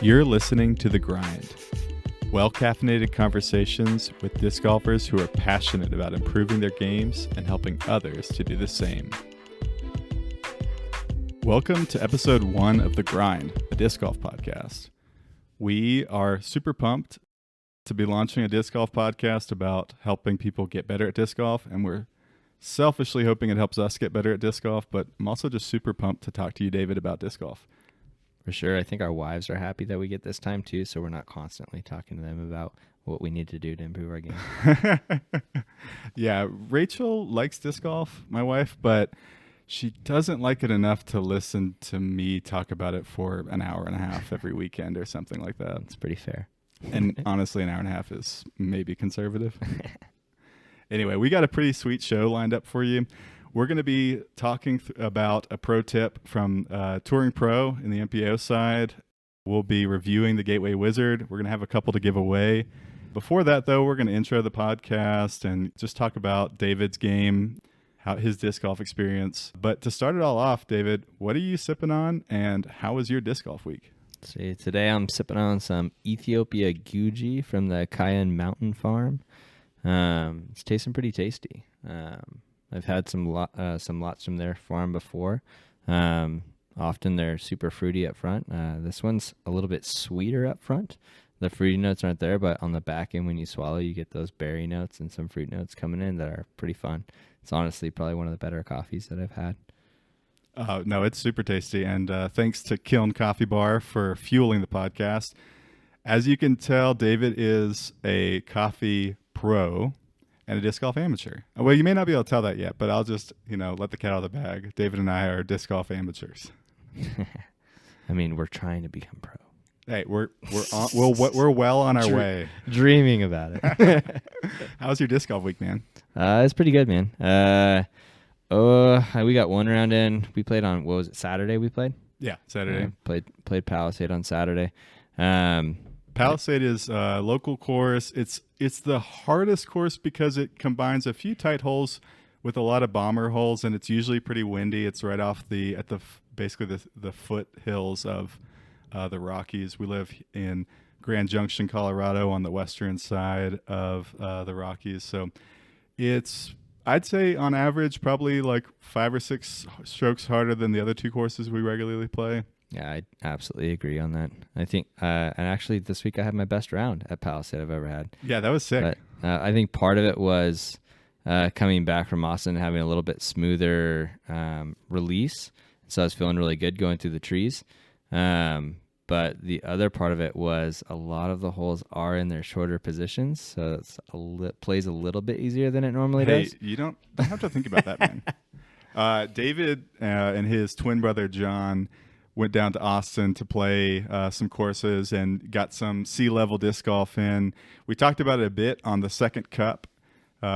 You're listening to The Grind, well-caffeinated conversations with disc golfers who are passionate about improving their games and helping others to do the same. Welcome to episode 1 of The Grind, a disc golf podcast. We are super pumped to be launching a disc golf podcast about helping people get better at disc golf, and we're selfishly hoping it helps us get better at disc golf, but I'm also just super pumped to talk to you, David, about disc golf. For sure. I think our wives are happy that we get this time too, so we're not constantly talking to them about what we need to do to improve our game. Yeah, Rachel likes disc golf, my wife, but she doesn't like it enough to listen to me talk about it for an hour and a half every weekend or something like that. It's pretty fair. And honestly, an hour and a half is maybe conservative. Anyway, we got a pretty sweet show lined up for you. We're going to be talking about a pro tip from Touring Pro in the MPO side. We'll be reviewing the Gateway Wizard. We're going to have a couple to give away. Before that, though, we're going to intro the podcast and just talk about David's game, how his disc golf experience. But to start it all off, David, what are you sipping on, and how was your disc golf week? See, today I'm sipping on some Ethiopia Guji from the Cayenne Mountain Farm. It's tasting pretty tasty. I've had some lots from their farm before. Often they're super fruity up front. This one's a little bit sweeter up front. The fruity notes aren't there, but on the back end when you swallow, you get those berry notes and some fruit notes coming in that are pretty fun. It's honestly probably one of the better coffees that I've had. No, it's super tasty. And thanks to Kiln Coffee Bar for fueling the podcast. As you can tell, David is a coffee pro and a disc golf amateur. Well, you may not be able to tell that yet, but I'll just, let the cat out of the bag. David and I are disc golf amateurs. I mean, we're trying to become pro. Hey, we're well on our way. Dreaming about it. How was your disc golf week, man? It's pretty good, man. We got one round in. We played on, what was it, Saturday we played? Yeah, Saturday. Played Palisade on Saturday. Palisade is a local course. It's the hardest course because it combines a few tight holes with a lot of bomber holes, and it's usually pretty windy. It's right off basically the foothills of the Rockies. We live in Grand Junction, Colorado, on the western side of the Rockies. So it's, I'd say on average, probably like 5 or 6 strokes harder than the other 2 courses we regularly play. Yeah, I absolutely agree on that. I think, and actually this week I had my best round at Palisade I've ever had. Yeah, that was sick. But I think part of it was coming back from Austin, having a little bit smoother release. So I was feeling really good going through the trees. But the other part of it was a lot of the holes are in their shorter positions. So it plays a little bit easier than it normally does. You don't have to think about that, man. David and his twin brother, John, went down to Austin to play some courses and got some sea-level disc golf in. We talked about it a bit on the Second Cup,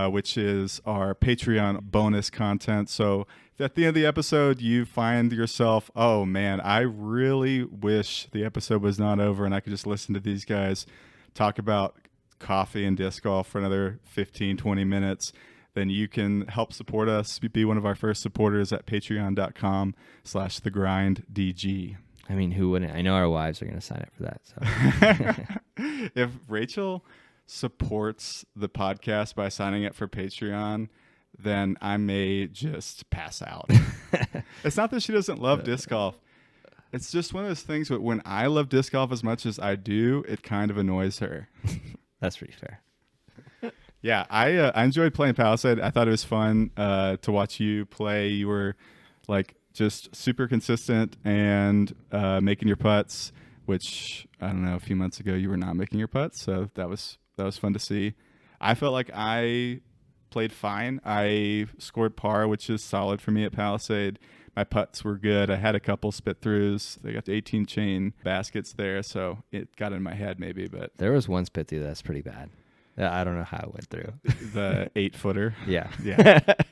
which is our Patreon bonus content. So if at the end of the episode you find yourself, oh man, I really wish the episode was not over and I could just listen to these guys talk about coffee and disc golf for another 15, 20 minutes, then you can help support us. Be one of our first supporters at patreon.com/thegrinddg. I mean, who wouldn't? I know our wives are going to sign up for that. So. If Rachel supports the podcast by signing up for Patreon, then I may just pass out. It's not that she doesn't love disc golf. It's just one of those things that when I love disc golf as much as I do, it kind of annoys her. That's pretty fair. Yeah, I enjoyed playing Palisade. I thought it was fun to watch you play. You were like just super consistent and making your putts, which I don't know, a few months ago you were not making your putts, so that was fun to see. I felt like I played fine. I scored par, which is solid for me at Palisade. My putts were good. I had a couple spit throughs. They got the 18 chain baskets there, so it got in my head maybe. But there was one spit through that's pretty bad. I don't know how it went through. The 8-footer. Yeah.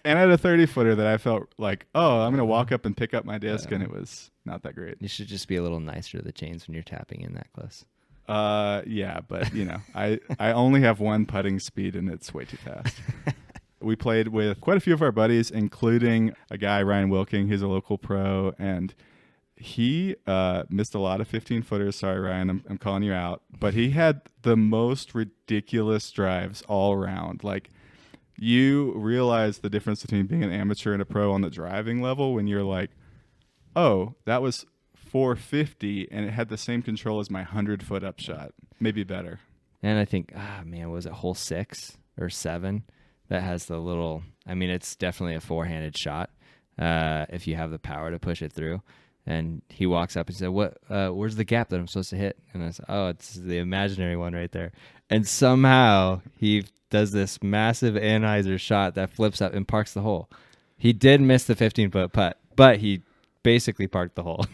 And I had a 30-footer that I felt like, oh, I'm going to walk up and pick up my disc, and it was not that great. You should just be a little nicer to the chains when you're tapping in that close. Yeah, but, I only have one putting speed, and it's way too fast. We played with quite a few of our buddies, including a guy, Ryan Wilking, who's a local pro, and he missed a lot of 15-footers. Sorry, Ryan, I'm calling you out. But he had the most ridiculous drives all around. Like, you realize the difference between being an amateur and a pro on the driving level when you're like, oh, that was 450 and it had the same control as my 100-foot upshot, maybe better. And I think, was it hole 6 or 7 that has the little? I mean, it's definitely a four-handed shot if you have the power to push it through. And he walks up and said, "What? Where's the gap that I'm supposed to hit?" And I said, "Oh, it's the imaginary one right there." And somehow he does this massive anhyzer shot that flips up and parks the hole. He did miss the 15-foot putt, but he basically parked the hole.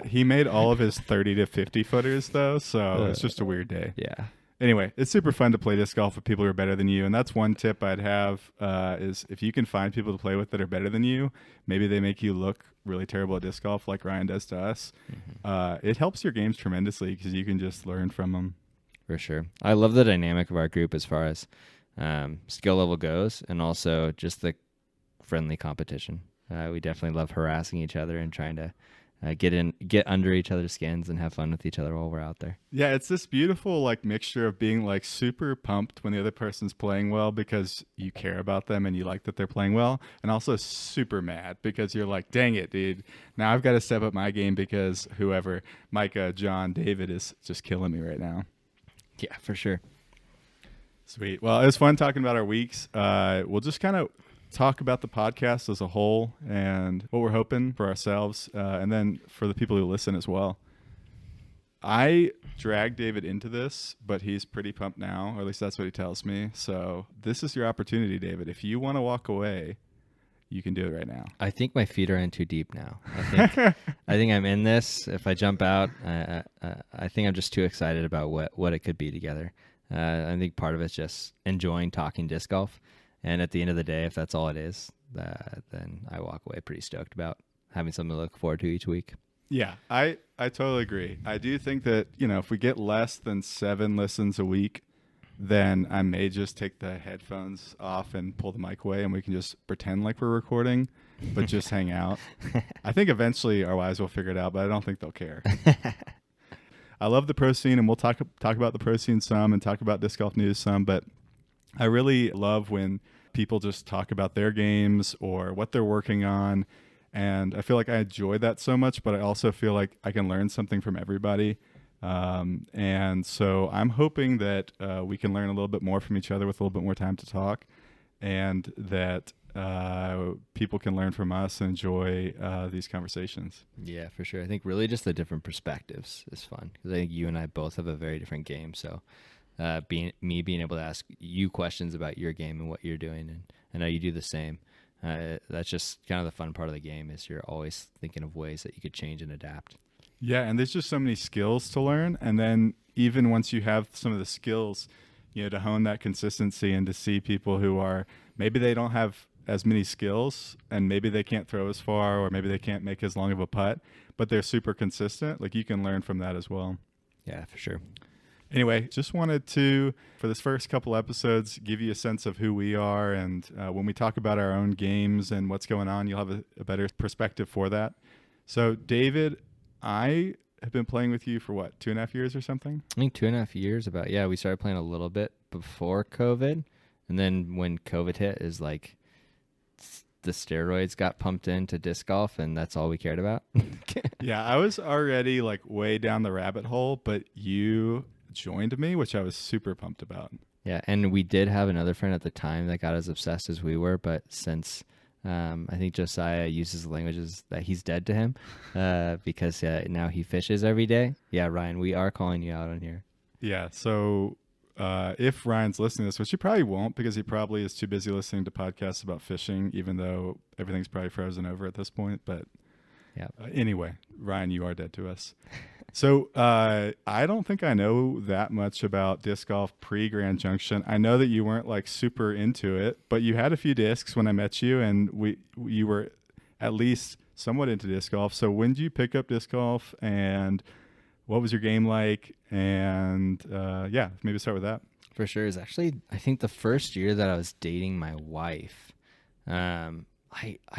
He made all of his 30 to 50 footers though, so it's just a weird day. Yeah. Anyway, it's super fun to play disc golf with people who are better than you, and that's one tip I'd have is if you can find people to play with that are better than you, maybe they make you look really terrible at disc golf like Ryan does to us. Mm-hmm. It helps your games tremendously because you can just learn from them. For sure. I love the dynamic of our group as far as skill level goes, and also just the friendly competition. We definitely love harassing each other and trying to get under each other's skins and have fun with each other while we're out there. Yeah, it's this beautiful like mixture of being like super pumped when the other person's playing well because you care about them and you like that they're playing well, and also super mad because you're like, dang it, dude, now I've got to step up my game because whoever, Micah, John, David is just killing me right now. Yeah, for sure. Sweet. Well, it was fun talking about our weeks. We'll just kind of talk about the podcast as a whole and what we're hoping for ourselves and then for the people who listen as well. I dragged David into this, but he's pretty pumped now, or at least that's what he tells me. So this is your opportunity, David. If you want to walk away, you can do it right now. I think my feet are in too deep now. I think I'm in this. If I jump out, I think I'm just too excited about what it could be together. I think part of it's just enjoying talking disc golf. And at the end of the day, if that's all it is, then I walk away pretty stoked about having something to look forward to each week. Yeah, I totally agree. I do think that, if we get less than 7 listens a week, then I may just take the headphones off and pull the mic away and we can just pretend like we're recording, but just hang out. I think eventually our wives will figure it out, but I don't think they'll care. I love the pro scene, and we'll talk about the pro scene some and talk about disc golf news some, but I really love when people just talk about their games or what they're working on. And I feel like I enjoy that so much, but I also feel like I can learn something from everybody. And so I'm hoping that we can learn a little bit more from each other with a little bit more time to talk, and that people can learn from us and enjoy these conversations. Yeah, for sure. I think really just the different perspectives is fun because I think you and I both have a very different game. So being able to ask you questions about your game and what you're doing, and I know you do the same. That's just kind of the fun part of the game is you're always thinking of ways that you could change and adapt. Yeah, and there's just so many skills to learn. And then even once you have some of the skills, to hone that consistency and to see people who are, maybe they don't have as many skills and maybe they can't throw as far or maybe they can't make as long of a putt, but they're super consistent. Like you can learn from that as well. Yeah, for sure. Anyway, just wanted to, for this first couple episodes, give you a sense of who we are. And when we talk about our own games and what's going on, you'll have a better perspective for that. So, David, I have been playing with you for what, 2.5 years or something? I think 2.5 years about. Yeah, we started playing a little bit before COVID. And then when COVID hit is like the steroids got pumped into disc golf and that's all we cared about. Yeah, I was already like way down the rabbit hole, but you joined me, which I was super pumped about. Yeah, and we did have another friend at the time that got as obsessed as we were, but since I think Josiah uses the languages that he's dead to him because now he fishes every day. Yeah, Ryan, we are calling you out on here. Yeah, so if Ryan's listening to this, which he probably won't because he probably is too busy listening to podcasts about fishing, even though everything's probably frozen over at this point. But yeah. Anyway, Ryan, you are dead to us. So I don't think I know that much about disc golf pre-Grand Junction. I know that you weren't like super into it, but you had a few discs when I met you, and you were at least somewhat into disc golf. So when did you pick up disc golf, and what was your game like? And maybe start with that. For sure. It's actually, I think the first year that I was dating my wife, I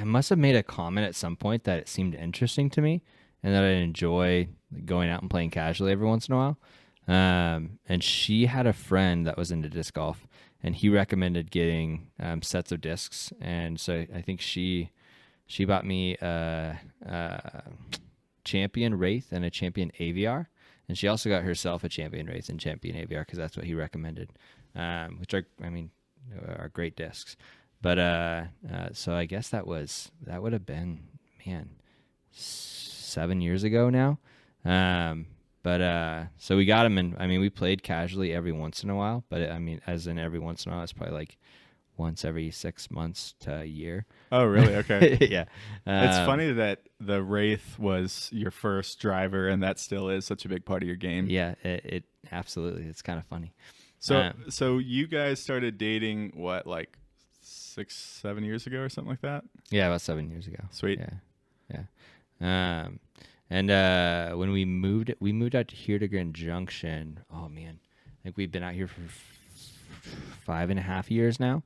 must have made a comment at some point that it seemed interesting to me. and that I enjoy going out and playing casually every once in a while. And she had a friend that was into disc golf, and he recommended getting sets of discs. And so I think she bought me a Champion Wraith and a Champion AVR. And she also got herself a Champion Wraith and Champion AVR because that's what he recommended, which are great discs. But so I guess that would have been, man, 7 years ago now. But so we got him, and I mean, we played casually every once in a while, but as in every once in a while, it's probably like once every 6 months to a year. Oh, really? Okay. Yeah. It's funny that the Wraith was your first driver, and that still is such a big part of your game. Yeah, it absolutely. It's kind of funny. So you guys started dating what, like 6-7 years ago or something like that? Yeah, about 7 years ago. Sweet. Yeah. And when we moved out to here to Grand Junction. Oh man, I think we've been out here for 5.5 years now.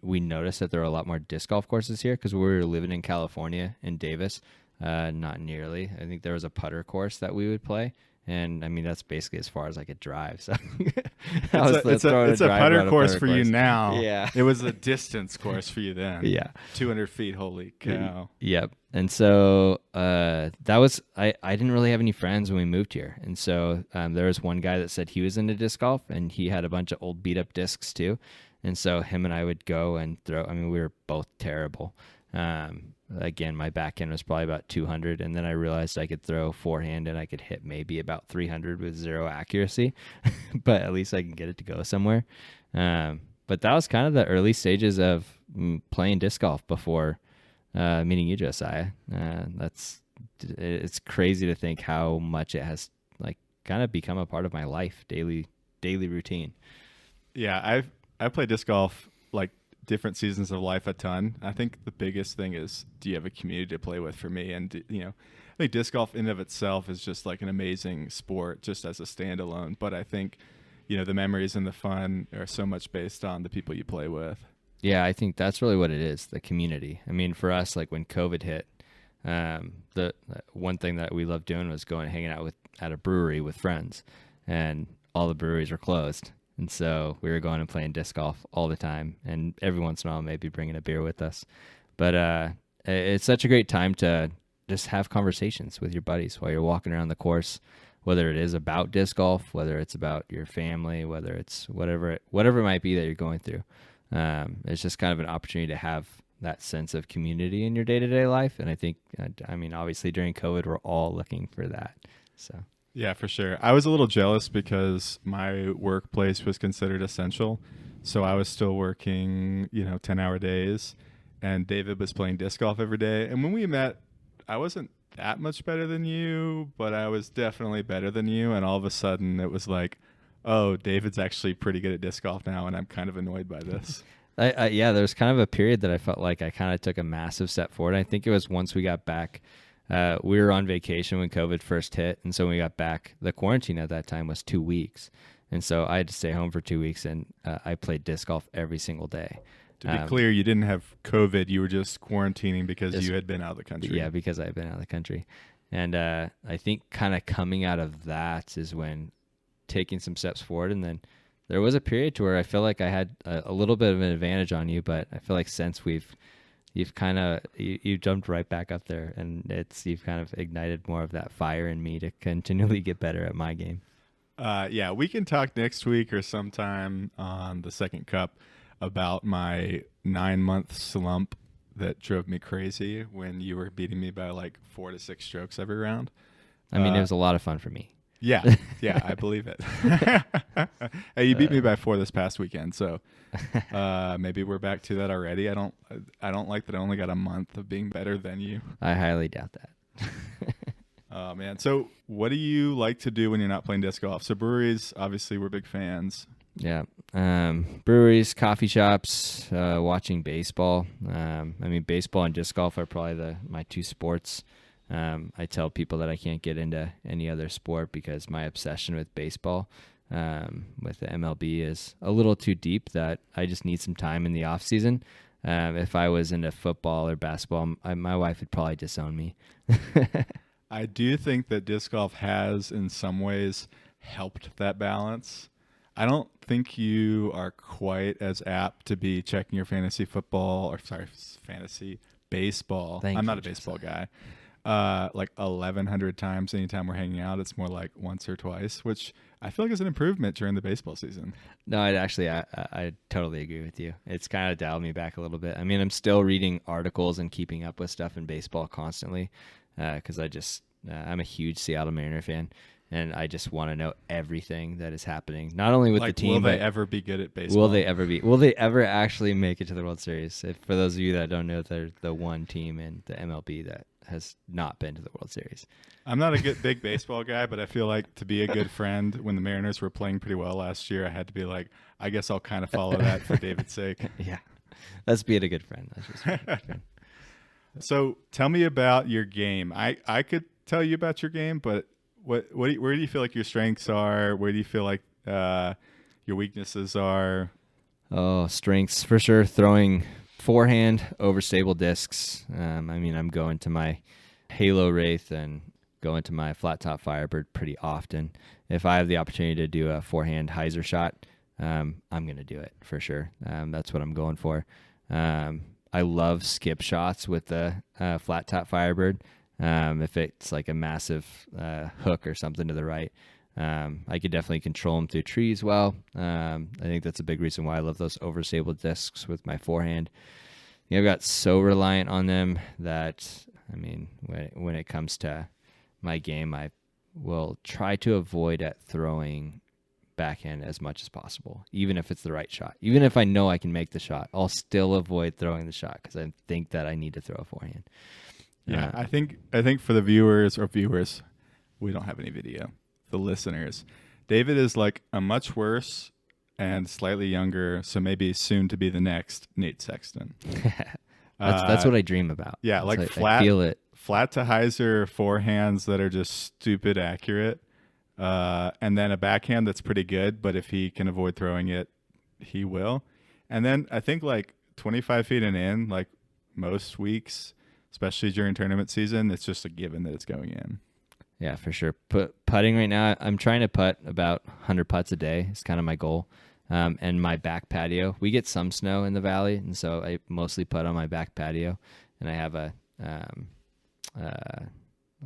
We noticed that there are a lot more disc golf courses here because we were living in California in Davis. Not nearly. I think there was a putter course that we would play, and I mean that's basically as far as I could drive. So it's a putter course for you now. Yeah, it was a distance course for you then. Yeah, 200 feet. Holy cow! Yep. And so that was I didn't really have any friends when we moved here, and so there was one guy that said he was into disc golf, and he had a bunch of old beat up discs too, and so him and I would go and throw. I mean, we were both terrible. Again, my backhand was probably about 200, and then I realized I could throw forehand and I could hit maybe about 300 with zero accuracy, but at least I can get it to go somewhere. But that was kind of the early stages of playing disc golf before meeting you, Josiah. It's crazy to think how much it has like kind of become a part of my life, daily routine. Yeah, I play disc golf like different seasons of life a ton. I think the biggest thing is, do you have a community to play with? For me, and I think disc golf in and of itself is just like an amazing sport just as a standalone, but I think the memories and the fun are so much based on the people you play with. Yeah, I think that's really what it is, the community. I mean, for us, like when COVID hit, the one thing that we loved doing was going and hanging out at a brewery with friends, and all the breweries were closed. And so we were going and playing disc golf all the time, and every once in a while maybe bringing a beer with us. But it's such a great time to just have conversations with your buddies while you're walking around the course, whether it is about disc golf, whether it's about your family, whether it's whatever it might be that you're going through. It's just kind of an opportunity to have that sense of community in your day-to-day life. And I think, obviously during COVID, we're all looking for that. So. Yeah, for sure. I was a little jealous because my workplace was considered essential. So I was still working, 10-hour days, and David was playing disc golf every day. And when we met, I wasn't that much better than you, but I was definitely better than you. And all of a sudden it was like, oh, David's actually pretty good at disc golf now, and I'm kind of annoyed by this. Yeah, there was kind of a period that I felt like I kind of took a massive step forward. I think it was once we got back. We were on vacation when COVID first hit, and so when we got back, the quarantine at that time was 2 weeks. And so I had to stay home for 2 weeks, and I played disc golf every single day. To be clear, you didn't have COVID. You were just quarantining because you had been out of the country. Yeah, because I had been out of the country. And I think kind of coming out of that is when taking some steps forward. And then there was a period to where I feel like I had a little bit of an advantage on you, but I feel like since you've kind of you jumped right back up there, and you've kind of ignited more of that fire in me to continually get better at my game. Yeah, we can talk next week or sometime on the second cup about my 9-month slump that drove me crazy when you were beating me by like 4 to 6 strokes every round. It was a lot of fun for me. Yeah, I believe it. Hey, you beat me by 4 this past weekend, so maybe we're back to that already. I don't like that I only got a month of being better than you. I highly doubt that. Oh man, so what do you like to do when you're not playing disc golf? So breweries, obviously, we're big fans. Yeah, breweries, coffee shops, watching baseball. Baseball and disc golf are probably my two sports. I tell people that I can't get into any other sport because my obsession with baseball, with the MLB, is a little too deep, that I just need some time in the off season If I was into football or basketball, my wife would probably disown me. I do think that disc golf has, in some ways, helped that balance. I don't think you are quite as apt to be checking your fantasy football, or sorry, fantasy baseball. Thank I'm you, not a baseball guy. Like 1,100 times anytime we're hanging out. It's more like once or twice, which I feel like is an improvement during the baseball season. No, I totally agree with you. It's kind of dialed me back a little bit. I mean, I'm still reading articles and keeping up with stuff in baseball constantly because I'm a huge Seattle Mariner fan, and I just want to know everything that is happening, not only with Like, the team. will they but ever be good at baseball? Will they ever actually make it to the World Series? For those of you that don't know, they're the one team in the MLB that has not been to the World Series. I'm not a big baseball guy, but I feel like to be a good friend, when the Mariners were playing pretty well last year, I had to be like, I guess I'll kind of follow that for David's sake. Yeah, that's being a good friend. That's just being a good friend. So tell me about your game. I could tell you about your game, but where do you feel like your strengths are? Where do you feel like your weaknesses are? Oh, strengths for sure. Throwing forehand over stable discs. I mean, I'm going to my Halo Wraith and going to my flat top Firebird pretty often. If I have the opportunity to do a forehand hyzer shot, I'm going to do it for sure. That's what I'm going for. I love skip shots with the flat top Firebird. If it's like a massive hook or something to the right, I could definitely control them through trees well. I think that's a big reason why I love those overstable discs with my forehand. I've got so reliant on them that, I mean, when it comes to my game, I will try to avoid at throwing backhand as much as possible, even if it's the right shot. Even if I know I can make the shot, I'll still avoid throwing the shot because I think that I need to throw a forehand. Yeah, I think for the viewers, we don't have any video. The listeners, David is like a much worse and slightly younger, so maybe soon to be the next Nate Sexton. That's what I dream about. Yeah, like I feel it. Flat to hyzer forehands that are just stupid accurate, and then a backhand that's pretty good. But if he can avoid throwing it, he will. And then I think like 25 feet and in, like most weeks, especially during tournament season, it's just a given that it's going in. Yeah, for sure. Putting right now, I'm trying to putt about 100 putts a day. It's kind of my goal. And my back patio, we get some snow in the valley, and so I mostly putt on my back patio. And I have a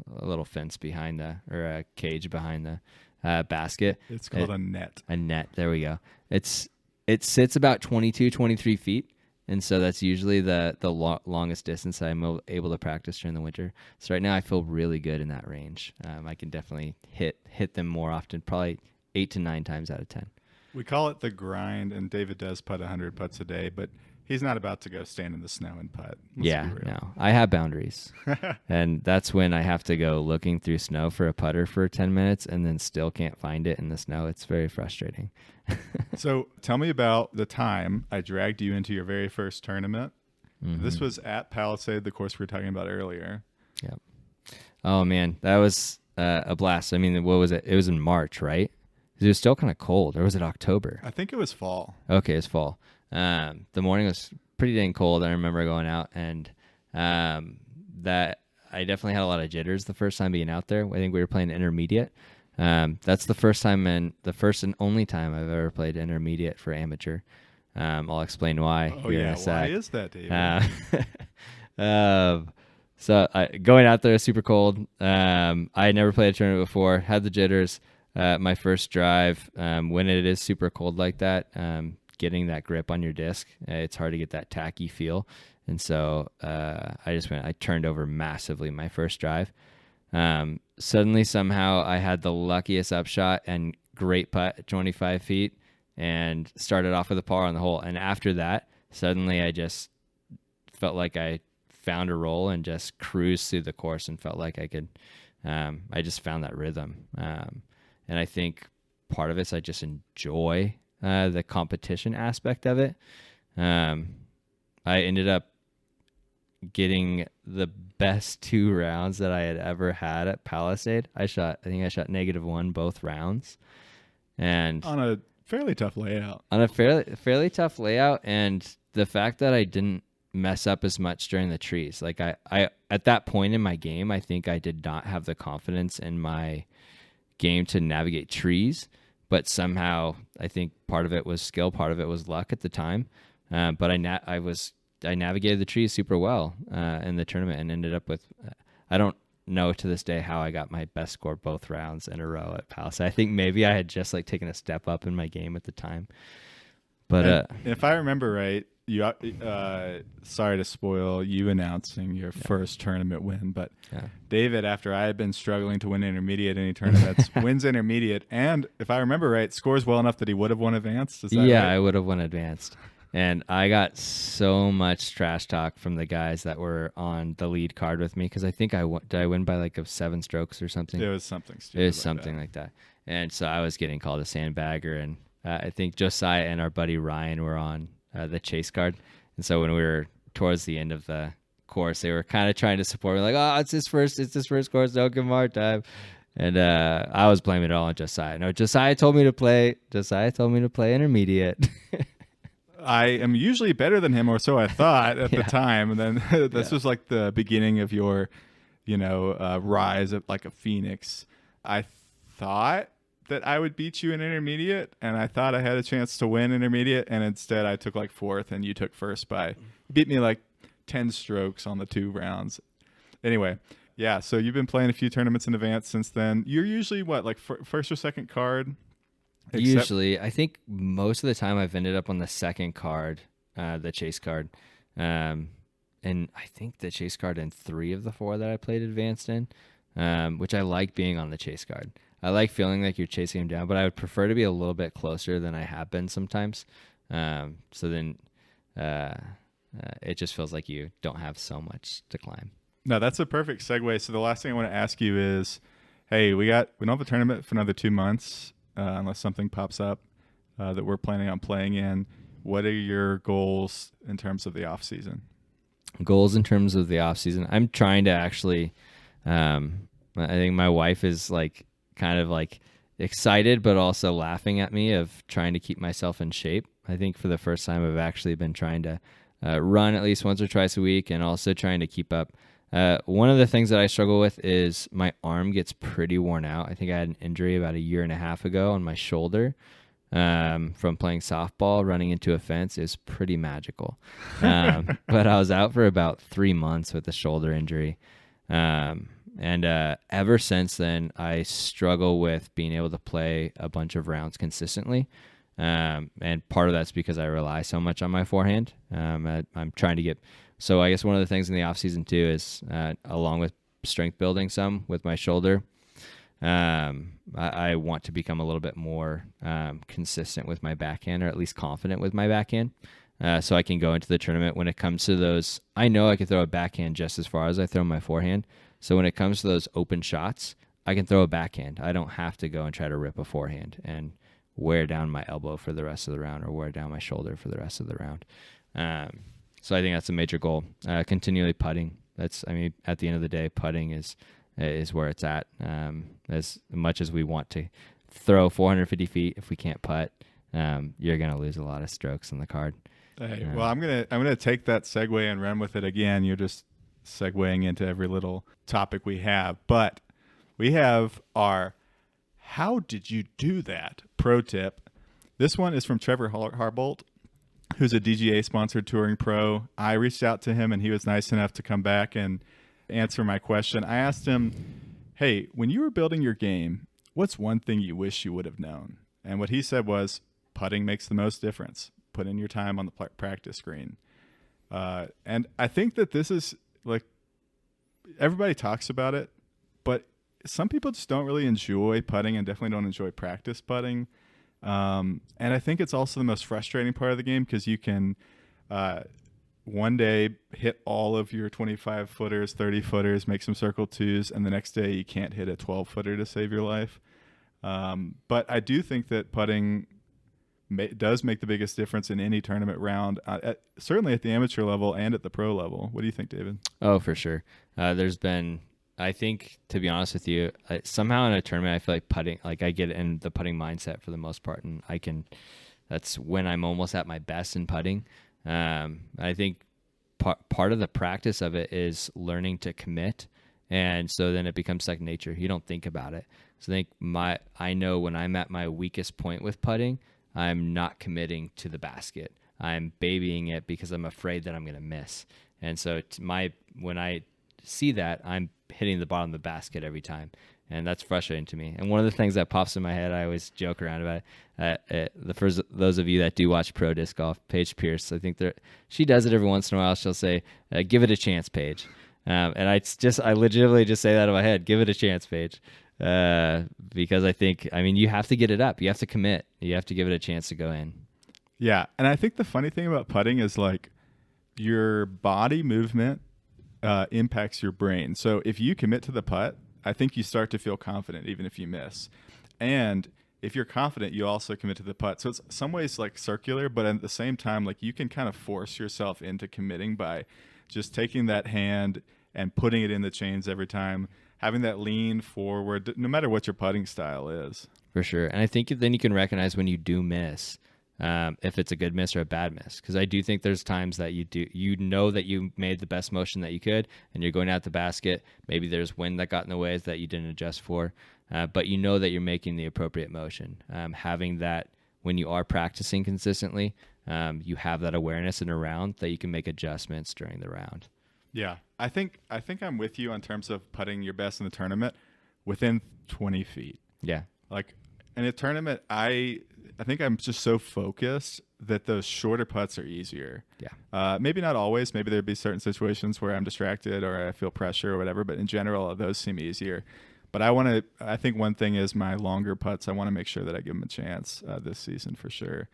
little fence behind or a cage behind the basket. It's called a net. A net. There we go. It sits about 22, 23 feet. And so that's usually the longest distance that I'm able to practice during the winter. So right now I feel really good in that range. I can definitely hit them more often, probably 8 to 9 times out of 10. We call it the grind, and David does putt 100 putts a day, but he's not about to go stand in the snow and putt. No. I have boundaries. And that's when I have to go looking through snow for a putter for 10 minutes and then still can't find it in the snow. It's very frustrating. So tell me about the time I dragged you into your very first tournament. Mm-hmm. This was at Palisade, the course we were talking about earlier. Yep. Oh, man. That was a blast. I mean, what was it? It was in March, right? It was still kind of cold. Or was it October? I think it was fall. Okay, it was fall. The morning was pretty dang cold. I remember going out, and that I definitely had a lot of jitters the first time being out there. I think we were playing intermediate. That's the first time and the first and only time I've ever played intermediate for amateur. I'll explain why. Oh yeah, why is that, David? Going out there super cold. I had never played a tournament before. Had the jitters. My first drive, when it is super cold like that, getting that grip on your disc, it's hard to get that tacky feel. And so I turned over massively my first drive. Suddenly, somehow, I had the luckiest upshot and great putt at 25 feet and started off with a par on the hole. And after that, suddenly I just felt like I found a roll and just cruised through the course and felt like I could, I just found that rhythm. And I think part of it is I just enjoy the competition aspect of it. I ended up getting the best 2 rounds that I had ever had at Palisade. I think I shot -1 both rounds, and on a fairly tough layout. On a fairly tough layout, and the fact that I didn't mess up as much during the trees. Like I at that point in my game, I think I did not have the confidence in my game to navigate trees, but somehow I think part of it was skill, part of it was luck at the time. But I navigated the trees super well in the tournament and ended up with. I don't know to this day how I got my best score both rounds in a row at Palace. I think maybe I had just like taken a step up in my game at the time. But if I remember right, you sorry to spoil you announcing your first tournament win, but David, after I had been struggling to win intermediate any tournaments, wins intermediate, and if I remember right, scores well enough that he would have won advanced. Is that right? I would have won advanced. And I got so much trash talk from the guys that were on the lead card with me because I think did I win by like 7 strokes or something? It was something stupid. It was something like that. And so I was getting called a sandbagger, and I think Josiah and our buddy Ryan were on the chase card. And so when we were towards the end of the course, they were kind of trying to support me, like, "Oh, it's his first course. Don't give him a hard time." And I was blaming it all on Josiah. No, Josiah told me to play intermediate. I am usually better than him, or so I thought at the time. And then this was like the beginning of your, rise of like a phoenix. I thought that I would beat you in intermediate, and I thought I had a chance to win intermediate, and instead I took like 4th, and you took first by beat me like 10 strokes on the 2 rounds. Anyway, yeah. So you've been playing a few tournaments in advance since then. You're usually what, like first or second card? Usually, I think most of the time I've ended up on the second card, the chase card. And I think the chase card in 3 of the 4 that I played advanced in, which I like being on the chase card. I like feeling like you're chasing him down, but I would prefer to be a little bit closer than I have been sometimes. So then it just feels like you don't have so much to climb. No, that's a perfect segue. So the last thing I want to ask you is, hey, we don't have a tournament for another 2 months. Unless something pops up that we're planning on playing in. What are your goals in terms of the off season? Goals in terms of the off season, I'm trying to actually. I think my wife is like kind of like excited, but also laughing at me of trying to keep myself in shape. I think for the first time, I've actually been trying to run at least once or twice a week, and also trying to keep up. One of the things that I struggle with is my arm gets pretty worn out. I think I had an injury about 1.5 years ago on my shoulder from playing softball. Running into a fence is pretty magical. But I was out for about 3 months with a shoulder injury. And ever since then, I struggle with being able to play a bunch of rounds consistently. And part of that's because I rely so much on my forehand. I'm trying to get... So I guess one of the things in the off season too is, along with strength building some with my shoulder, I want to become a little bit more consistent with my backhand, or at least confident with my backhand, so I can go into the tournament when it comes to those. I know I can throw a backhand just as far as I throw my forehand. So when it comes to those open shots, I can throw a backhand. I don't have to go and try to rip a forehand and wear down my elbow for the rest of the round, or wear down my shoulder for the rest of the round. So I think that's a major goal. Continually putting. At the end of the day, putting is where it's at. As much as we want to throw 450 feet, if we can't putt, you're gonna lose a lot of strokes on the card. Hey, well, I'm gonna take that segue and run with it again. You're just segueing into every little topic we have, but we have our "How did you do that?" pro tip. This one is from Trevor Harbolt, who's a DGA sponsored touring pro. I reached out to him, and he was nice enough to come back and answer my question. I asked him, hey, when you were building your game, what's one thing you wish you would have known? And what he said was, putting makes the most difference. Put in your time on the practice screen. And I think that this is like, everybody talks about it, but some people just don't really enjoy putting, and definitely don't enjoy practice putting. And I think it's also the most frustrating part of the game, because you can one day hit all of your 25 footers, 30 footers, make some circle twos, and the next day you can't hit a 12 footer to save your life. But I do think that putting does make the biggest difference in any tournament round, certainly at the amateur level and at the pro level. What do you think, David? Oh, for sure. There's been, I think, to be honest with you, somehow in a tournament, I feel like putting, like I get in the putting mindset for the most part, and that's when I'm almost at my best in putting. I think part of the practice of it is learning to commit. And so then it becomes second nature. You don't think about it. So I think I know when I'm at my weakest point with putting, I'm not committing to the basket. I'm babying it because I'm afraid that I'm going to miss. And so when I see that, I'm hitting the bottom of the basket every time. And that's frustrating to me. And one of the things that pops in my head, I always joke around about those of you that do watch pro disc golf, Paige Pierce, I think she does it every once in a while. She'll say, give it a chance, Paige. And I legitimately just say that in my head, give it a chance, Paige. Because you have to get it up. You have to commit. You have to give it a chance to go in. Yeah. And I think the funny thing about putting is like your body movement impacts your brain. So if you commit to the putt, I think you start to feel confident even if you miss. And if you're confident, you also commit to the putt. So it's some ways like circular, but at the same time, like you can kind of force yourself into committing by just taking that hand and putting it in the chains every time, having that lean forward, no matter what your putting style is. For sure. And I think then you can recognize when you do miss, if it's a good miss or a bad miss. Because I do think there's times that you know that you made the best motion that you could, and you're going out the basket. Maybe there's wind that got in the way that you didn't adjust for, but you know that you're making the appropriate motion. Having that when you are practicing consistently, you have that awareness in a round that you can make adjustments during the round. Yeah, I think I'm with you in terms of putting your best in the tournament within 20 feet. Yeah, like in a tournament, I think I'm just so focused that those shorter putts are easier. Yeah. Maybe not always. Maybe there'd be certain situations where I'm distracted or I feel pressure or whatever. But in general, those seem easier. But I think one thing is my longer putts. I want to make sure that I give them a chance this season for sure.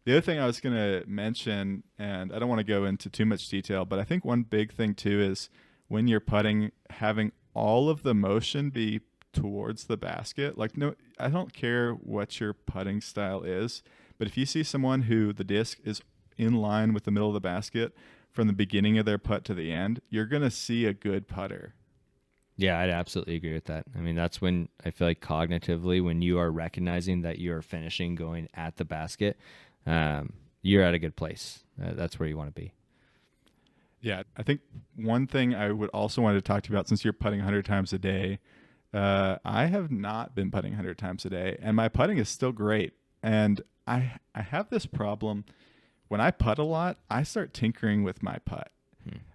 The other thing I was going to mention, and I don't want to go into too much detail, but I think one big thing too is when you're putting, having all of the motion be towards the basket. Like, no, I don't care what your putting style is, but if you see someone who the disc is in line with the middle of the basket from the beginning of their putt to the end, you're going to see a good putter. Yeah, I'd absolutely agree with that. I mean, that's when I feel like cognitively, when you are recognizing that you are finishing going at the basket, you're at a good place. That's where you want to be. Yeah, I think one thing I would also want to talk to you about, since you're putting 100 times a day, I have not been putting 100 times a day, and my putting is still great. And I have this problem. When I putt a lot, I start tinkering with my putt.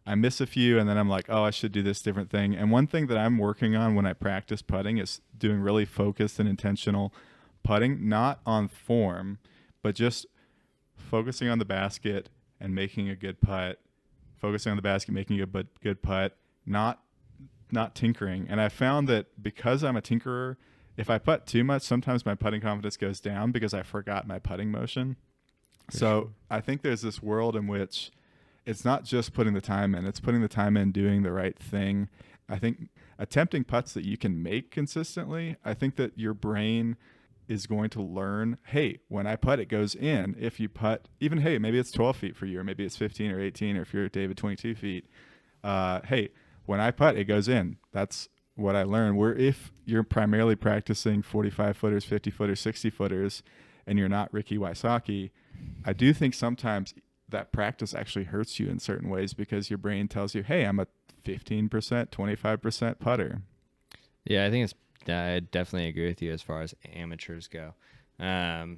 I miss a few, and then I'm like, oh, I should do this different thing. And one thing that I'm working on when I practice putting is doing really focused and intentional putting, not on form, but just focusing on the basket and making a good putt, focusing on the basket, making a good putt, not tinkering. And I found that because I'm a tinkerer, if I putt too much, sometimes my putting confidence goes down because I forgot my putting motion. So I think there's this world in which it's not just putting the time in, it's putting the time in, doing the right thing. I think attempting putts that you can make consistently, I think that your brain is going to learn, hey, when I putt, it goes in. If you putt, even, hey, maybe it's 12 feet for you, or maybe it's 15 or 18, or if you're David, 22 feet. Hey, when I putt, it goes in. That's what I learned. Where if you're primarily practicing 45 footers, 50 footers, 60 footers, and you're not Ricky Wysocki, I do think sometimes that practice actually hurts you in certain ways because your brain tells you, hey, I'm a 15%, 25% putter. Yeah, I definitely agree with you as far as amateurs go. I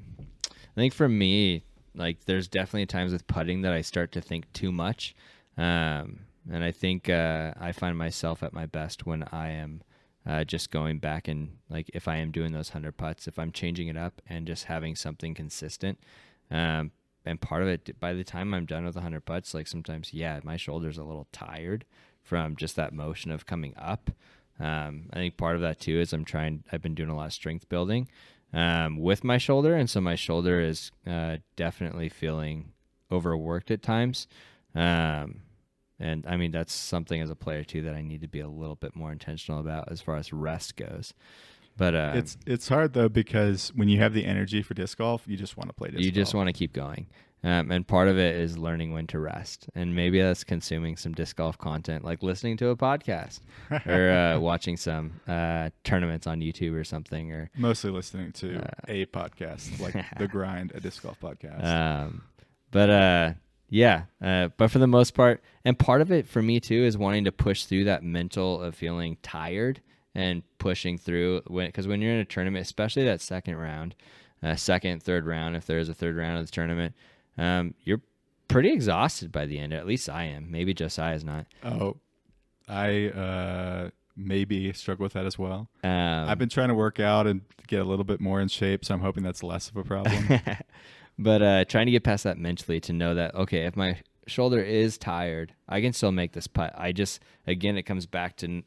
think for me, like there's definitely times with putting that I start to think too much. And I think I find myself at my best when I am just going back and like if I am doing those 100 putts, if I'm changing it up and just having something consistent. And part of it, by the time I'm done with 100 putts, like sometimes, yeah, my shoulder's a little tired from just that motion of coming up. I think part of that too is I've been doing a lot of strength building with my shoulder. And so my shoulder is definitely feeling overworked at times. And I mean, that's something as a player too that I need to be a little bit more intentional about as far as rest goes. But it's hard though, because when you have the energy for disc golf, you just want to play disc golf. You just want to keep going. And part of it is learning when to rest. And maybe that's consuming some disc golf content, like listening to a podcast or watching some tournaments on YouTube or something. Or mostly listening to a podcast, like The Grind, a disc golf podcast. Yeah, but for the most part, and part of it for me too is wanting to push through that mental of feeling tired and pushing through because when you're in a tournament, especially that second round, second, third round, if there is a third round of the tournament, you're pretty exhausted by the end. At least I am. Maybe Josiah's not. Oh, I maybe struggle with that as well. I've Um, been trying to work out and get a little bit more in shape, so I'm hoping that's less of a problem. but trying to get past that mentally to know that, okay, if my shoulder is tired, I can still make this putt. I just, again, it comes back to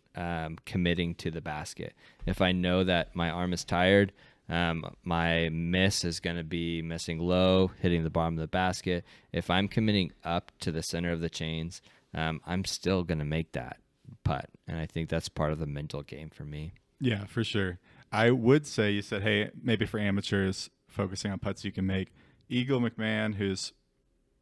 committing to the basket. If I know that my arm is tired, my miss is going to be missing low, hitting the bottom of the basket. If I'm committing up to the center of the chains, I'm still going to make that putt. And I think that's part of the mental game for me. Yeah, for sure. I would say you said, hey, maybe for amateurs, focusing on putts you can make. Eagle McMahon, who's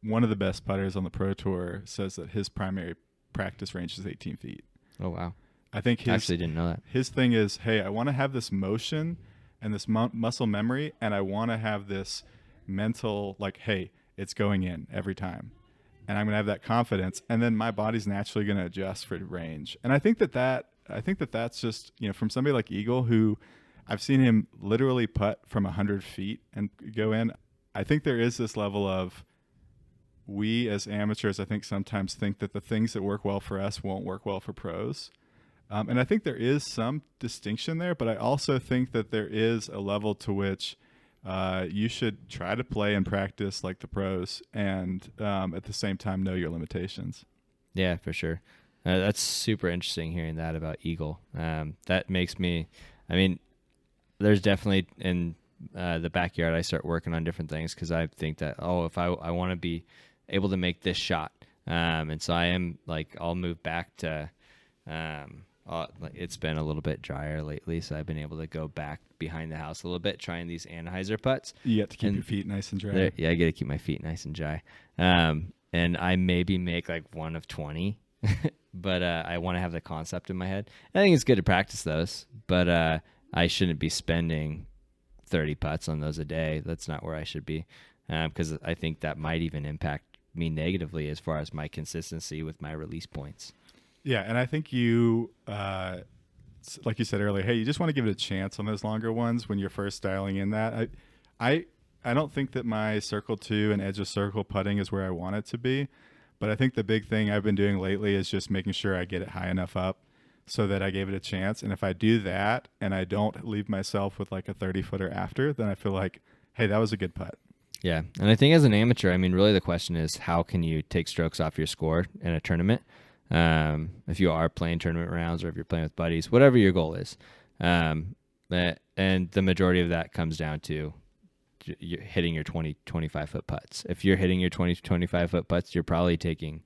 one of the best putters on the Pro Tour, says that his primary practice range is 18 feet. Oh, wow. I think I actually didn't know that. his thing is, hey, I want to have this motion and this muscle memory, and I want to have this mental, like, hey, it's going in every time. And I'm going to have that confidence, and then my body's naturally going to adjust for range. And I think that's just, from somebody like Eagle, who I've seen him literally putt from 100 feet and go in. I think there is this level of, we as amateurs, I think sometimes think that the things that work well for us won't work well for pros. And I think there is some distinction there, but I also think that there is a level to which you should try to play and practice like the pros, and at the same time know your limitations. Yeah, for sure. That's super interesting hearing that about Eagle. That makes me, I mean, there's definitely in the backyard, I start working on different things because I think that, if I want to be able to make this shot. And so I am like, I'll move back to, it's been a little bit drier lately, so I've been able to go back behind the house a little bit, trying these Anheuser putts. You have to keep your feet nice and dry. Yeah, I got to keep my feet nice and dry. And I maybe make like one of 20, but I want to have the concept in my head. I think it's good to practice those, but I shouldn't be spending 30 putts on those a day. That's not where I should be, because I think that might even impact me negatively as far as my consistency with my release points. Yeah, and I think you, like you said earlier, hey, you just want to give it a chance on those longer ones when you're first dialing in that. I don't think that my circle 2 and edge of circle putting is where I want it to be, but I think the big thing I've been doing lately is just making sure I get it high enough up so that I gave it a chance. And if I do that and I don't leave myself with like a 30-footer after, then I feel like, hey, that was a good putt. Yeah, and I think as an amateur, I mean, really the question is, how can you take strokes off your score in a tournament? If you are playing tournament rounds or if you're playing with buddies, whatever your goal is. And the majority of that comes down to hitting your 20, 25-foot putts. If you're hitting your 20, 25-foot putts, you're probably taking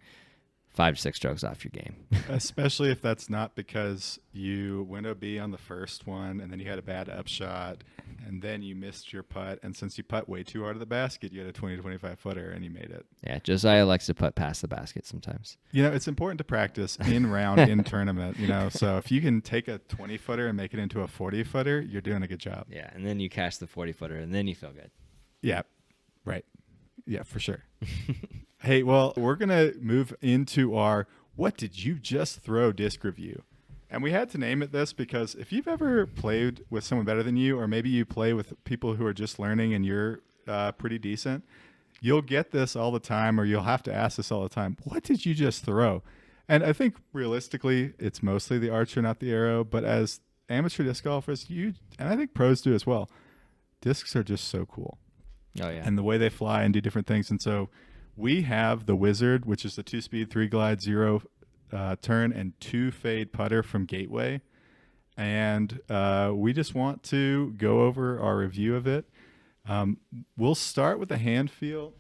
5 to 6 strokes off your game. Especially if that's not because you went OB on the first one and then you had a bad upshot and then you missed your putt. And since you putt way too hard of the basket, you had a 20 to 25-footer and you made it. Yeah, Josiah likes to putt past the basket sometimes. It's important to practice in round, in tournament, so if you can take a 20-footer and make it into a 40-footer, you're doing a good job. Yeah, and then you catch the 40-footer and then you feel good. Yeah, right. Yeah, for sure. Hey, well, we're going to move into our What Did You Just Throw disc review. And we had to name it this because if you've ever played with someone better than you, or maybe you play with people who are just learning and you're pretty decent, you'll get this all the time, or you'll have to ask this all the time. What did you just throw? And I think realistically, it's mostly the archer, not the arrow. But as amateur disc golfers, and I think pros do as well, discs are just so cool. Oh, yeah. And the way they fly and do different things. And so we have the Wizard, which is the 2-speed, 3-glide, 0 turn, and 2 fade putter from Gateway. And we just want to go over our review of it. We'll start with the hand feel.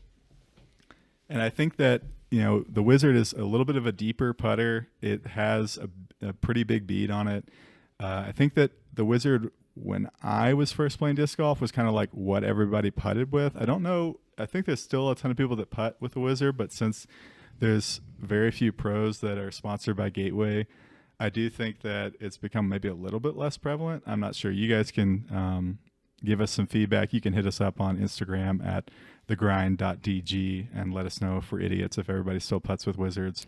And I think that, the Wizard is a little bit of a deeper putter. It has a pretty big bead on it. I think that the Wizard, when I was first playing disc golf, was kind of like what everybody putted with. I don't know. I think there's still a ton of people that putt with the Wizard, but since there's very few pros that are sponsored by Gateway, I do think that it's become maybe a little bit less prevalent. I'm not sure. You guys can give us some feedback, you can hit us up on Instagram at thegrind.dg and let us know if we're idiots, if everybody still putts with wizards.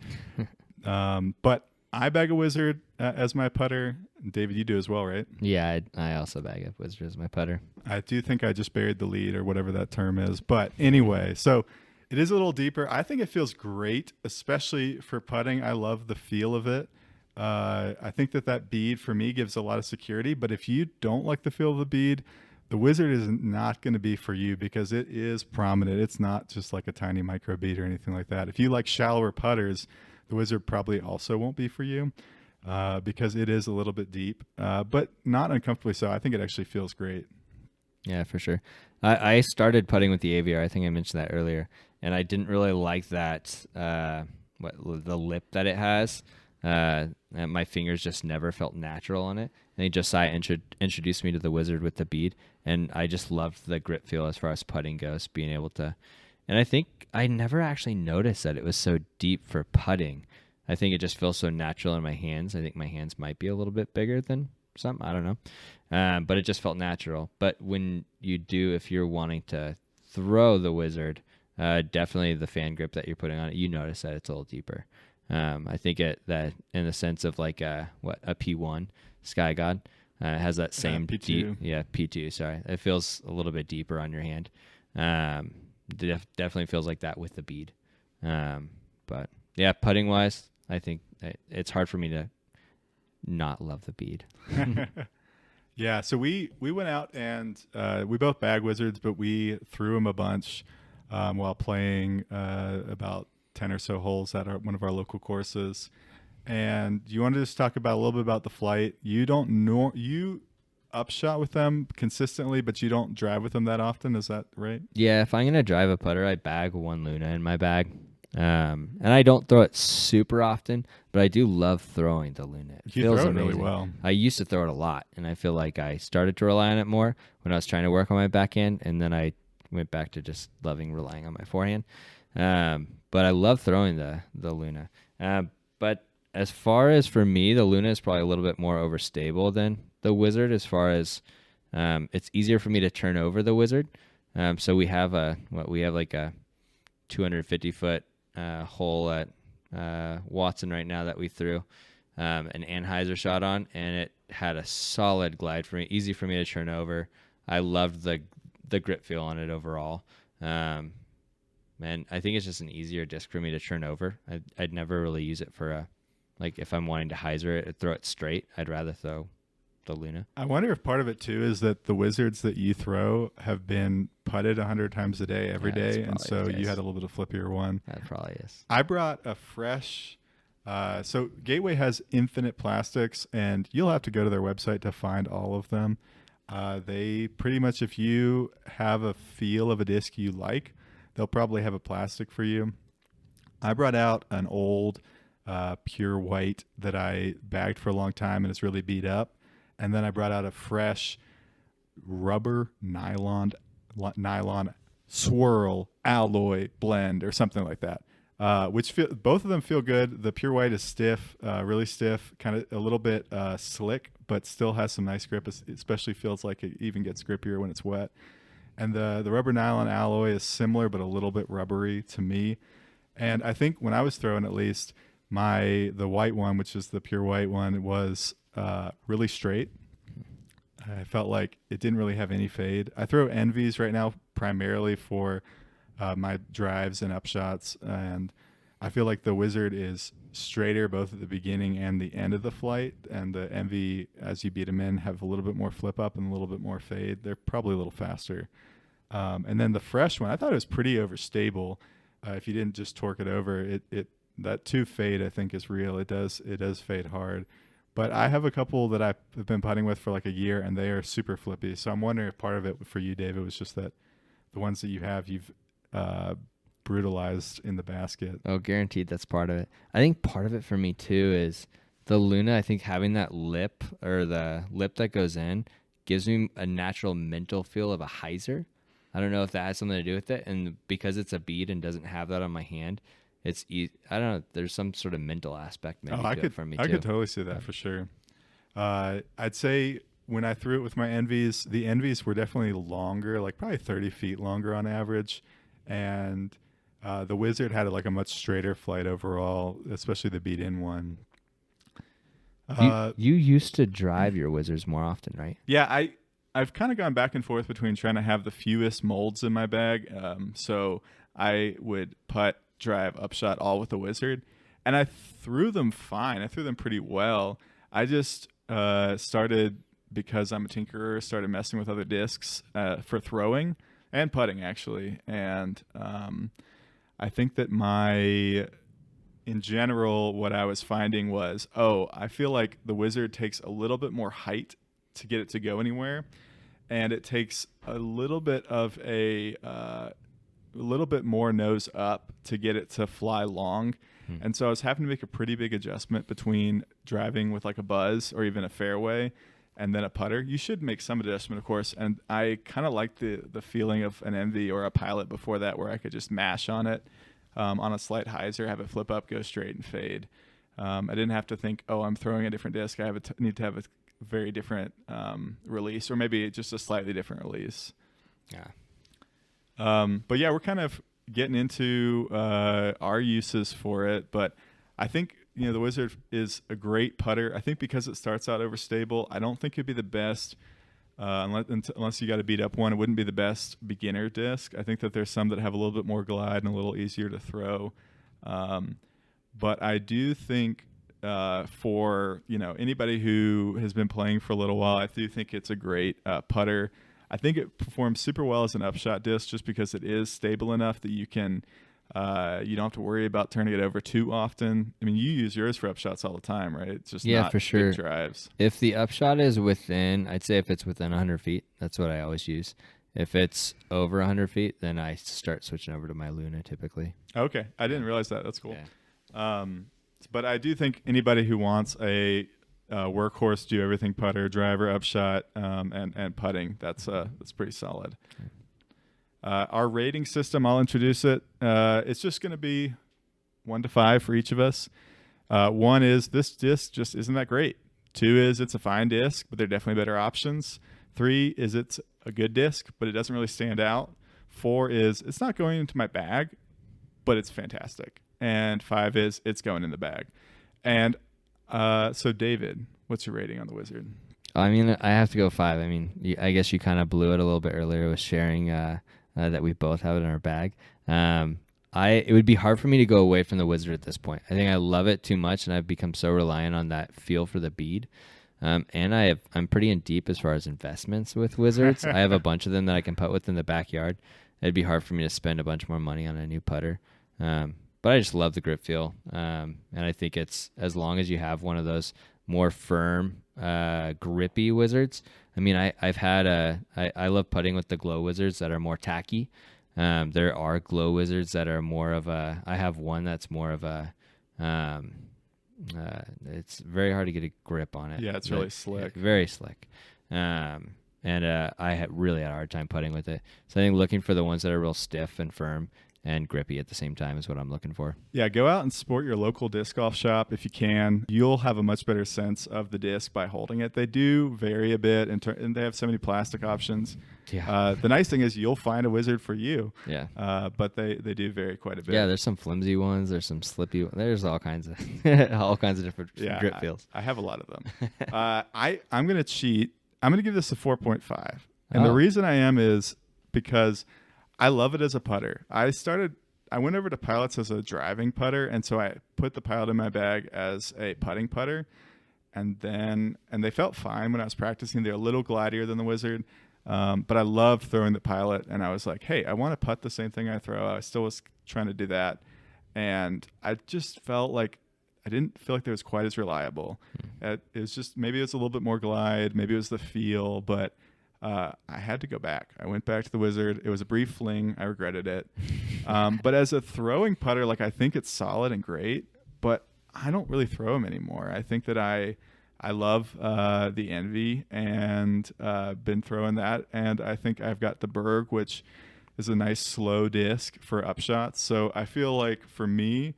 But I bag a wizard as my putter. David, you do as well, right? Yeah, I also bag up wizard as my putter. I do think I just buried the lead or whatever that term is. But anyway, so it is a little deeper. I think it feels great, especially for putting. I love the feel of it. I think that bead for me gives a lot of security. But if you don't like the feel of the bead, the wizard is not going to be for you because it is prominent. It's not just like a tiny micro bead or anything like that. If you like shallower putters, the wizard probably also won't be for you because it is a little bit deep, but not uncomfortably so. I think it actually feels great. Yeah, for sure. I started putting with the AVR. I think I mentioned that earlier, and I didn't really like that the lip that it has. And my fingers just never felt natural on it. And then Josiah introduced me to the wizard with the bead, and I just loved the grip feel as far as putting goes, being able to. And I think I never actually noticed that it was so deep for putting. I think it just feels so natural in my hands. I think my hands might be a little bit bigger than some. I don't know. But it just felt natural. But when you do, if you're wanting to throw the wizard, definitely the fan grip that you're putting on it, you notice that it's a little deeper. I think that in the sense of like a P1 Sky God has that same P2. deep, P2. Sorry, it feels a little bit deeper on your hand. Definitely feels like that with the bead. But yeah, putting wise, I think it's hard for me to not love the bead. Yeah, so we went out and we both bag wizards, but we threw them a bunch while playing about 10 or so holes at one of our local courses. And you wanted to just talk about a little bit about the flight. You upshot with them consistently, but you don't drive with them that often. Is that right? Yeah, if I'm going to drive a putter, I bag one Luna in my bag. And I don't throw it super often, but I do love throwing the Luna. It feels throw it amazing. really well. I used to throw it a lot, and I feel like I started to rely on it more when I was trying to work on my backhand, and then I went back to just loving relying on my forehand. But I love throwing the Luna. But as far as for me, the Luna is probably a little bit more overstable than the wizard as far as it's easier for me to turn over the wizard. So we have like a 250-foot hole at Watson right now that we threw an Anheuser shot on, and it had a solid glide for me, easy for me to turn over. I loved the grip feel on it overall. And I think it's just an easier disc for me to turn over. I'd never really use it for like if I'm wanting to hyzer it, throw it straight. I'd rather throw the Luna. I wonder if part of it too is that the wizards that you throw have been putted 100 times a day every day, and so you had a little bit of flippier one. That probably is. I brought a fresh. So Gateway has infinite plastics, and you'll have to go to their website to find all of them. They pretty much, if you have a feel of a disc you like, they'll probably have a plastic for you. I brought out an old pure white that I bagged for a long time, and it's really beat up. And then I brought out a fresh rubber nylon swirl alloy blend or something like that, which both of them feel good. The pure white is stiff, really stiff, kind of a little bit slick, but still has some nice grip. It especially feels like it even gets grippier when it's wet. And the rubber nylon alloy is similar, but a little bit rubbery to me. And I think when I was throwing, at least the white one, which is the pure white one, was really straight. I felt like it didn't really have any fade. I throw Envies right now primarily for my drives and upshots, and I feel like the wizard is straighter both at the beginning and the end of the flight, and the Envy, as you beat them in, have a little bit more flip up and a little bit more fade. They're probably a little faster. And then the fresh one, I thought it was pretty overstable. If you didn't just torque it over, that 2 fade I think is real. It does fade hard. But I have a couple that I've been putting with for like a year, and they are super flippy. So I'm wondering if part of it for you, David, was just that the ones that you've brutalized in the basket. Oh, guaranteed that's part of it. I think part of it for me too is the Luna. I think having that lip or the lip that goes in gives me a natural mental feel of a hyzer. I don't know if that has something to do with it. And because it's a bead and doesn't have that on my hand, it's I don't know. There's some sort of mental aspect maybe to it for me too. I could totally see that for sure. I'd say when I threw it with my Envies, the Envies were definitely longer, like probably 30 feet longer on average. And the Wizard had like a much straighter flight overall, especially the beat in one. You used to drive your Wizards more often, right? Yeah, I've kind of gone back and forth between trying to have the fewest molds in my bag. So I would putt, drive, upshot all with the Wizard. And I threw them fine. I threw them pretty well. I just started, because I'm a tinkerer, started messing with other discs for throwing and putting, actually. And I think that in general, what I was finding was, I feel like the Wizard takes a little bit more height to get it to go anywhere. And it takes a little bit of a little bit more nose up to get it to fly long. And so I was having to make a pretty big adjustment between driving with like a buzz or even a fairway and then a putter. You should make some adjustment, of course. And I kind of liked the feeling of an Envy or a Pilot before that, where I could just mash on it on a slight hyzer, have it flip up, go straight, and fade. I didn't have to think, I'm throwing a different disc. I need to have a very different release, or maybe just a slightly different release. Yeah. But yeah, we're kind of getting into our uses for it. But I think, the Wizard is a great putter. I think because it starts out overstable, I don't think it'd be the best, unless you got to beat up one, it wouldn't be the best beginner disc. I think that there's some that have a little bit more glide and a little easier to throw. But I do think for anybody who has been playing for a little while, I do think it's a great putter. I think it performs super well as an upshot disc, just because it is stable enough that you don't have to worry about turning it over too often. I mean, you use yours for upshots all the time, right? It's just not for sure. big drives. If the upshot is I'd say if it's within 100 feet, that's what I always use. If it's over 100 feet, then I start switching over to my Luna typically. Okay, I didn't realize that. That's cool. Yeah. But I do think anybody who wants a workhorse, do everything putter, driver, upshot, and putting, that's pretty solid. Our rating system, I'll introduce it. It's just going to be 1 to 5 for each of us. 1 is this disc just isn't that great. 2 is it's a fine disc, but there are definitely better options. 3 is it's a good disc, but it doesn't really stand out. 4 is it's not going into my bag, but it's fantastic. And 5 is it's going in the bag. And so David, what's your rating on the Wizard? I mean, I have to go 5. I mean, I guess you kind of blew it a little bit earlier with sharing that we both have it in our bag. It would be hard for me to go away from the Wizard at this point. I think I love it too much, and I've become so reliant on that feel for the bead. And I'm pretty in deep as far as investments with Wizards. I have a bunch of them that I can putt with in the backyard. It'd be hard for me to spend a bunch more money on a new putter. But I just love the grip feel. And I think it's, as long as you have one of those more firm, grippy Wizards. I mean, I love putting with the glow Wizards that are more tacky. There are glow Wizards that are more of I have one that's more of it's very hard to get a grip on it. Yeah, it's really slick. Very slick. I really had a hard time putting with it. So I think looking for the ones that are real stiff and firm and grippy at the same time is what I'm looking for. Yeah, go out and support your local disc golf shop if you can. You'll have a much better sense of the disc by holding it. They do vary a bit, and they have so many plastic options. Yeah. The nice thing is you'll find a Wizard for you. Yeah. But they do vary quite a bit. Yeah, there's some flimsy ones. There's some slippy ones. There's all kinds of different grip feels. I have a lot of them. I'm going to cheat. I'm going to give this a 4.5. And the reason I am is because I love it as a putter. I went over to Pilots as a driving putter, and so I put the Pilot in my bag as a putting putter, and they felt fine when I was practicing. They're a little glidier than the Wizard, but I loved throwing the Pilot, and I was like, hey, I want to putt the same thing I throw. I still was trying to do that, and I just felt like I didn't feel like it was quite as reliable. It was just, maybe it was a little bit more glide, maybe it was the feel, but I had to go back. I went back to the Wizard. It was a brief fling. I regretted it. But as a throwing putter, I think it's solid and great, but I don't really throw them anymore. I think that I love the Envy and been throwing that. And I think I've got the Berg, which is a nice slow disc for upshots. So I feel like for me,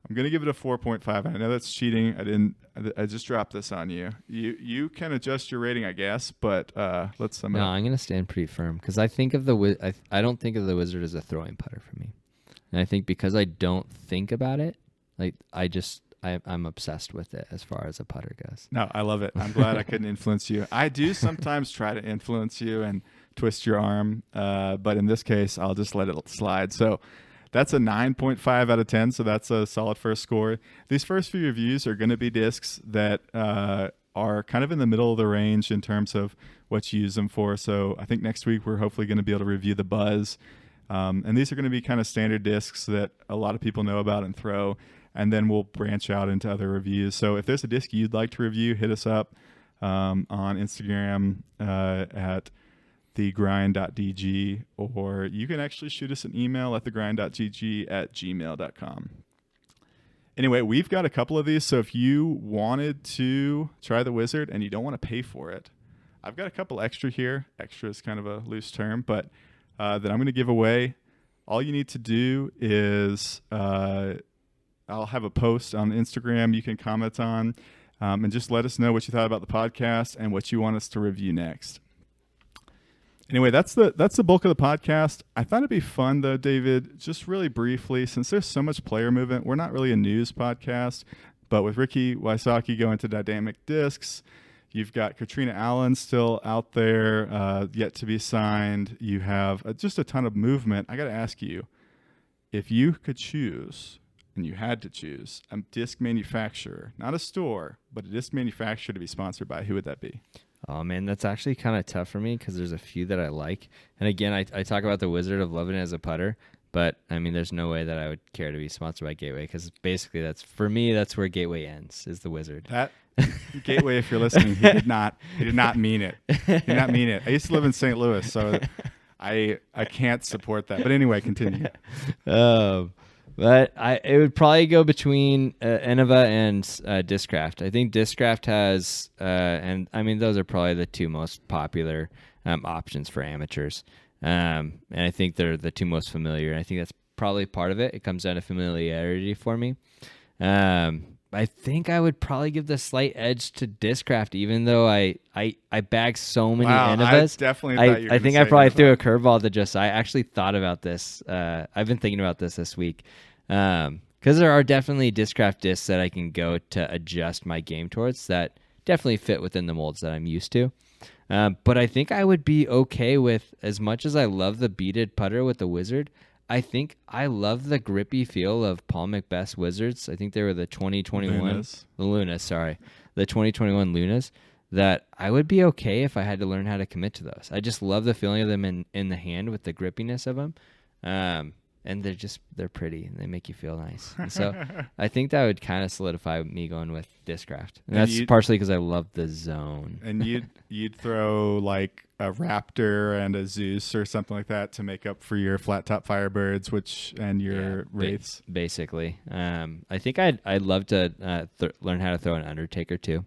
I'm gonna give it a 4.5. I know that's cheating. I just dropped this on you. You can adjust your rating, I guess, but let's sum it No, up. I'm gonna stand pretty firm because I think of the I don't think of the Wizard as a throwing putter for me, and I think because I don't think about it, like I'm obsessed with it as far as a putter goes. No, I love it. I'm glad I couldn't influence you. I do sometimes try to influence you and twist your arm, but in this case, I'll just let it slide. So that's a 9.5 out of 10. So that's a solid first score. These first few reviews are going to be discs that are kind of in the middle of the range in terms of what you use them for. So I think next week we're hopefully going to be able to review the Buzz. And these are going to be kind of standard discs that a lot of people know about and throw. And then we'll branch out into other reviews. So if there's a disc you'd like to review, hit us up on Instagram at thegrind.dg, or you can actually shoot us an email at thegrind.gg@gmail.com. Anyway, we've got a couple of these, so if you wanted to try the Wizard and you don't want to pay for it, I've got a couple extra here. Extra is kind of a loose term, but that I'm going to give away. All you need to do is I'll have a post on Instagram you can comment on, and just let us know what you thought about the podcast and what you want us to review next. Anyway, that's the bulk of the podcast. I thought it'd be fun, though, David, just really briefly, since there's so much player movement. We're not really a news podcast, but with Ricky Wysocki going to Dynamic Discs, you've got Katrina Allen still out there, yet to be signed. You have just a ton of movement. I got to ask you, if you could choose, and you had to choose, a disc manufacturer, not a store, but a disc manufacturer to be sponsored by, who would that be? Oh, man, that's actually kind of tough for me because there's a few that I like. And again, I talk about the Wizard of loving it as a putter, but, I mean, there's no way that I would care to be sponsored by Gateway because basically for me, that's where Gateway ends, is the Wizard. That Gateway, if you're listening, he did not mean it. He did not mean it. I used to live in St. Louis, so I can't support that. But anyway, continue. But it would probably go between Innova and Discraft. I think Discraft has, and I mean, those are probably the two most popular options for amateurs. And I think they're the two most familiar. And I think that's probably part of it. It comes down to familiarity for me. I think I would probably give the slight edge to Discraft, even though I bag so many Innovas. I definitely thought you were I think I probably threw a curveball to just. I actually thought about this. I've been thinking about this week because there are definitely Discraft discs that I can go to adjust my game towards that definitely fit within the molds that I'm used to. But I think I would be okay with, as much as I love the beaded putter with the Wizard, I think I love the grippy feel of Paul Macbeth's Wizards. I think they were the 2021 Lunas, the 2021 Lunas. That I would be okay if I had to learn how to commit to those. I just love the feeling of them in the hand with the grippiness of them, and they're pretty and they make you feel nice. And so I think that would kind of solidify me going with Discraft, and that's partially because I love the zone. And you'd throw like a Raptor and a Zeus or something like that to make up for your flat top Firebirds, and your Wraiths. Basically, I think I'd love to learn how to throw an Undertaker too.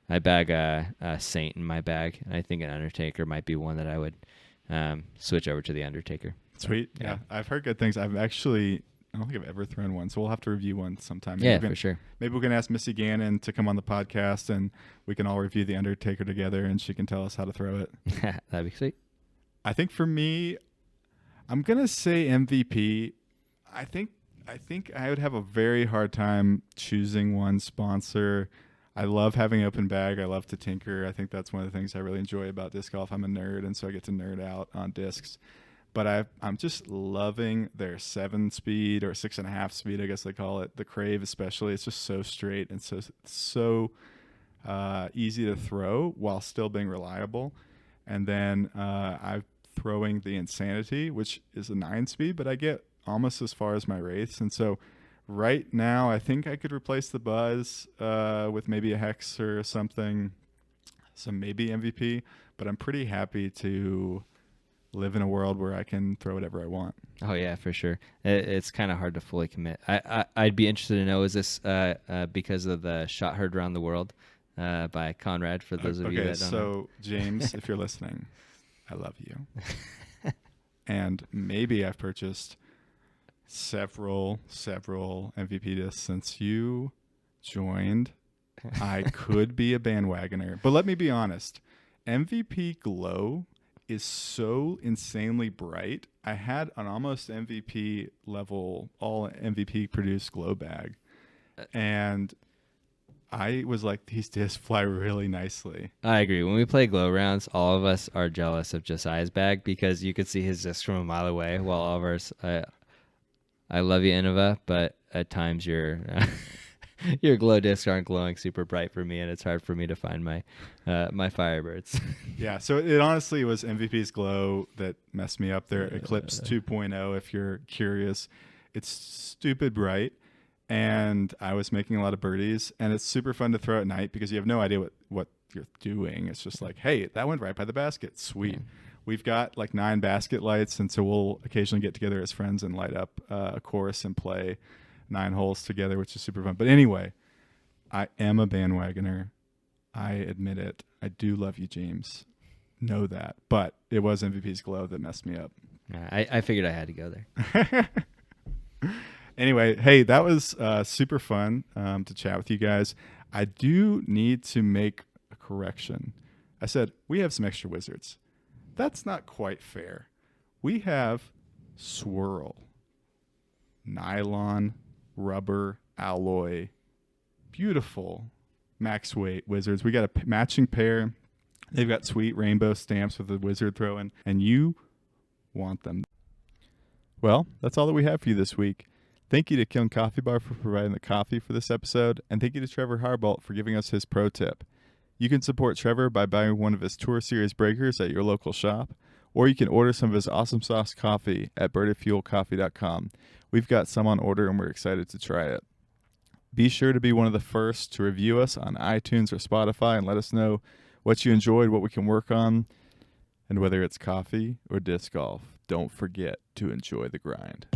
I bag a Saint in my bag, and I think an Undertaker might be one that I would switch over to the Undertaker. Sweet, yeah. I've heard good things. I don't think I've ever thrown one, so we'll have to review one sometime. For sure. Maybe we can ask Missy Gannon to come on the podcast, and we can all review the Undertaker together, and she can tell us how to throw it. That'd be sweet. I think for me, I'm gonna say MVP. I think I would have a very hard time choosing one sponsor. I love having open bag. I love to tinker. I think that's one of the things I really enjoy about disc golf. I'm a nerd, and so I get to nerd out on discs. But I'm just loving their 7-speed or 6.5 speed, I guess they call it. The Crave especially. It's just so straight and so easy to throw while still being reliable. And then I'm throwing the Insanity, which is a 9-speed, but I get almost as far as my Wraiths. And so right now I think I could replace the Buzz with maybe a Hex or something. So maybe MVP. But I'm pretty happy to live in a world where I can throw whatever I want. Oh yeah, for sure. It's kind of hard to fully commit. I'd be interested to know, is this because of the Shot Heard Around the World by Conrad, for those of you that don't know? So James, if you're listening, I love you. And maybe I've purchased several MVP discs since you joined. I could be a bandwagoner, but let me be honest. MVP Glow is so insanely bright. I had an almost MVP level, all MVP produced glow bag, and I was like, these discs fly really nicely. I agree. When we play glow rounds, all of us are jealous of Josiah's bag because you could see his disc from a mile away, while all of ours. I love you, Innova, but at times your your glow discs aren't glowing super bright for me, and it's hard for me to find my my Firebirds. Yeah, so it honestly was MVP's glow that messed me up there. Eclipse 2.0, if you're curious. It's stupid bright, and I was making a lot of birdies, and it's super fun to throw at night because you have no idea what you're doing. It's just like, hey, that went right by the basket. Sweet. We've got like 9 basket lights, and so we'll occasionally get together as friends and light up a course and play 9 holes together, which is super fun. But anyway, I am a bandwagoner. I admit it. I do love you, James. Know that. But it was MVP's glow that messed me up. I figured I had to go there. Anyway, hey, that was super fun to chat with you guys. I do need to make a correction. I said, we have some extra wizards. That's not quite fair. We have swirl, nylon, rubber, alloy, beautiful max weight wizards. We got a matching pair. They've got sweet rainbow stamps with the wizard throwing, and you want them. Well, that's all that we have for you this week. Thank you to Kiln Coffee Bar for providing the coffee for this episode, and thank you to Trevor Harbolt for giving us his pro tip. You can support Trevor by buying one of his Tour Series breakers at your local shop, or you can order some of his awesome sauce coffee at birdoffuelcoffee.com. We've got some on order, and we're excited to try it. Be sure to be one of the first to review us on iTunes or Spotify and let us know what you enjoyed, what we can work on, and whether it's coffee or disc golf, don't forget to enjoy the grind.